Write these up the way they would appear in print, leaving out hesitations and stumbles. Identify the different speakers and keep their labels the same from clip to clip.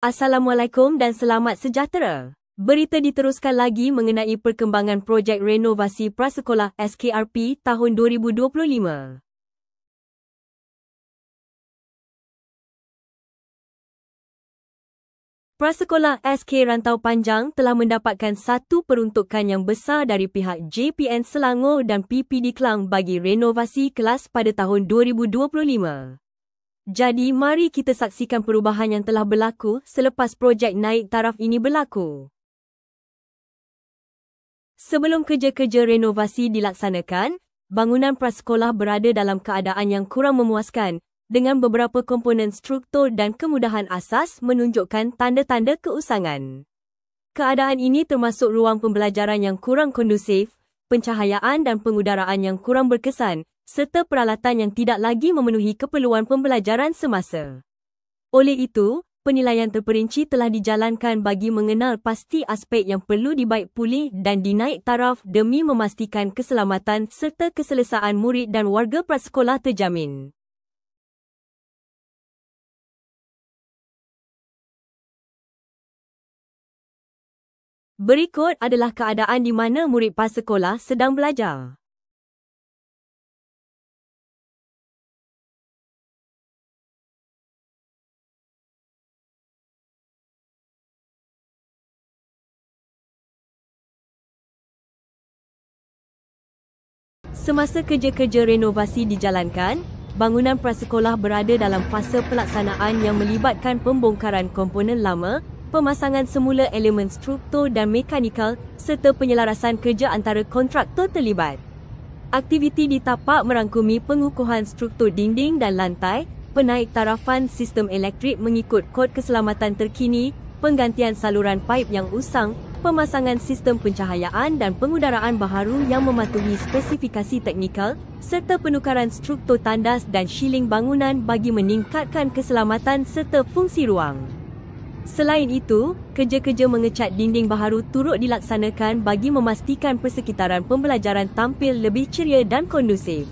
Speaker 1: Assalamualaikum dan selamat sejahtera. Berita diteruskan lagi mengenai perkembangan projek renovasi prasekolah SKRP tahun 2025. Prasekolah SK Rantau Panjang telah mendapatkan satu peruntukan yang besar dari pihak JPN Selangor dan PPD Klang bagi renovasi kelas pada tahun 2025. Jadi, mari kita saksikan perubahan yang telah berlaku selepas projek naik taraf ini berlaku. Sebelum kerja-kerja renovasi dilaksanakan, bangunan prasekolah berada dalam keadaan yang kurang memuaskan dengan beberapa komponen struktur dan kemudahan asas menunjukkan tanda-tanda keusangan. Keadaan ini termasuk ruang pembelajaran yang kurang kondusif, pencahayaan dan pengudaraan yang kurang berkesan, serta peralatan yang tidak lagi memenuhi keperluan pembelajaran semasa. Oleh itu, penilaian terperinci telah dijalankan bagi mengenal pasti aspek yang perlu dibaik pulih dan dinaik taraf demi memastikan keselamatan serta keselesaan murid dan warga prasekolah terjamin. Berikut adalah keadaan di mana murid prasekolah sedang belajar. Semasa kerja-kerja renovasi dijalankan, bangunan prasekolah berada dalam fasa pelaksanaan yang melibatkan pembongkaran komponen lama, pemasangan semula elemen struktur dan mekanikal serta penyelarasan kerja antara kontraktor terlibat. Aktiviti di tapak merangkumi pengukuhan struktur dinding dan lantai, penaik tarafan sistem elektrik mengikut kod keselamatan terkini, penggantian saluran paip yang usang, pemasangan sistem pencahayaan dan pengudaraan baharu yang mematuhi spesifikasi teknikal, serta penukaran struktur tandas dan shielding bangunan bagi meningkatkan keselamatan serta fungsi ruang. Selain itu, kerja-kerja mengecat dinding baharu turut dilaksanakan bagi memastikan persekitaran pembelajaran tampil lebih ceria dan kondusif.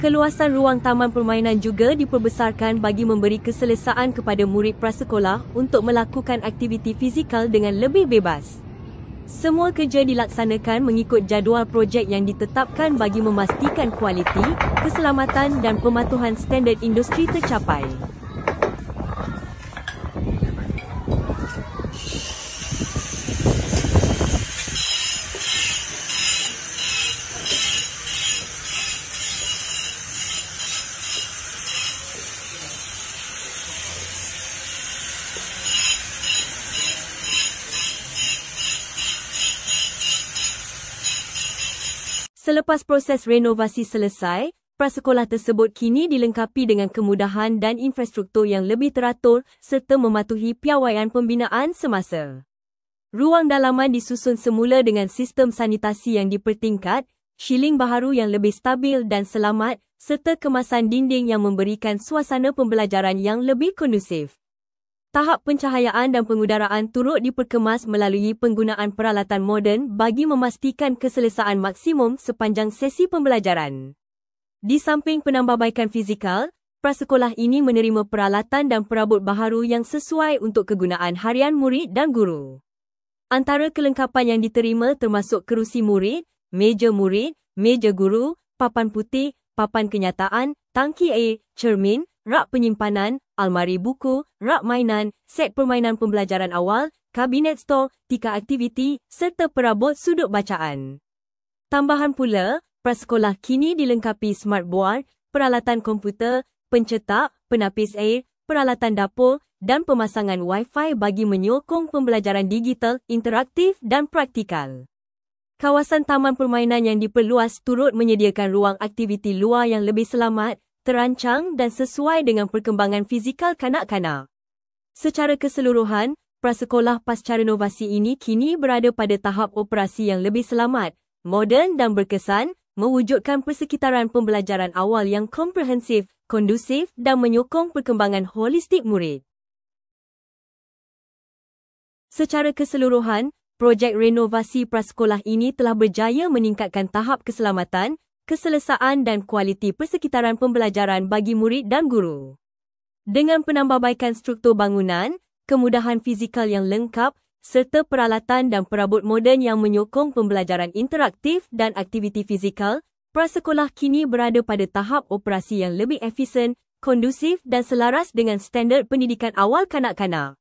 Speaker 1: Keluasan ruang taman permainan juga diperbesarkan bagi memberi keselesaan kepada murid prasekolah untuk melakukan aktiviti fizikal dengan lebih bebas. Semua kerja dilaksanakan mengikut jadual projek yang ditetapkan bagi memastikan kualiti, keselamatan dan pematuhan standard industri tercapai. Selepas proses renovasi selesai, prasekolah tersebut kini dilengkapi dengan kemudahan dan infrastruktur yang lebih teratur serta mematuhi piawaian pembinaan semasa. Ruang dalaman disusun semula dengan sistem sanitasi yang dipertingkat, shielding baharu yang lebih stabil dan selamat, serta kemasan dinding yang memberikan suasana pembelajaran yang lebih kondusif. Tahap pencahayaan dan pengudaraan turut diperkemas melalui penggunaan peralatan moden bagi memastikan keselesaan maksimum sepanjang sesi pembelajaran. Di samping penambahbaikan fizikal, prasekolah ini menerima peralatan dan perabot baharu yang sesuai untuk kegunaan harian murid dan guru. Antara kelengkapan yang diterima termasuk kerusi murid, meja guru, papan putih, papan kenyataan, tangki air, cermin, rak penyimpanan, almari buku, rak mainan, set permainan pembelajaran awal, kabinet stor, tika aktiviti, serta perabot sudut bacaan. Tambahan pula, prasekolah kini dilengkapi smart board, peralatan komputer, pencetak, penapis air, peralatan dapur dan pemasangan Wi-Fi bagi menyokong pembelajaran digital, interaktif dan praktikal. Kawasan taman permainan yang diperluas turut menyediakan ruang aktiviti luar yang lebih selamat, terancang dan sesuai dengan perkembangan fizikal kanak-kanak. Secara keseluruhan, prasekolah pasca renovasi ini kini berada pada tahap operasi yang lebih selamat, moden dan berkesan, mewujudkan persekitaran pembelajaran awal yang komprehensif, kondusif dan menyokong perkembangan holistik murid. Secara keseluruhan, projek renovasi prasekolah ini telah berjaya meningkatkan tahap keselamatan, keselesaan dan kualiti persekitaran pembelajaran bagi murid dan guru. Dengan penambahbaikan struktur bangunan, kemudahan fizikal yang lengkap, serta peralatan dan perabot moden yang menyokong pembelajaran interaktif dan aktiviti fizikal, prasekolah kini berada pada tahap operasi yang lebih efisien, kondusif dan selaras dengan standard pendidikan awal kanak-kanak.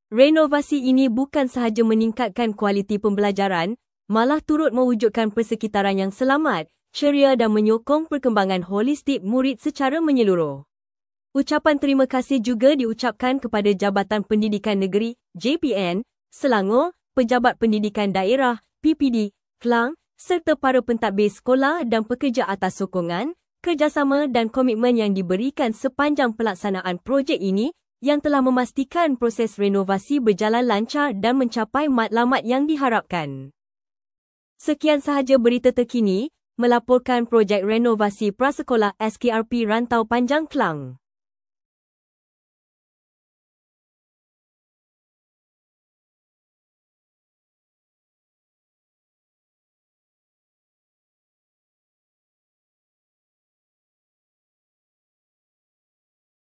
Speaker 1: Renovasi ini bukan sahaja meningkatkan kualiti pembelajaran, malah turut mewujudkan persekitaran yang selamat, ceria dan menyokong perkembangan holistik murid secara menyeluruh. Ucapan terima kasih juga diucapkan kepada Jabatan Pendidikan Negeri, JPN, Selangor, Pejabat Pendidikan Daerah, PPD, Klang, serta para pentadbir sekolah dan pekerja atas sokongan, kerjasama dan komitmen yang diberikan sepanjang pelaksanaan projek ini yang telah memastikan proses renovasi berjalan lancar dan mencapai matlamat yang diharapkan. Sekian sahaja berita terkini, melaporkan projek renovasi prasekolah SKRP Rantau Panjang Klang.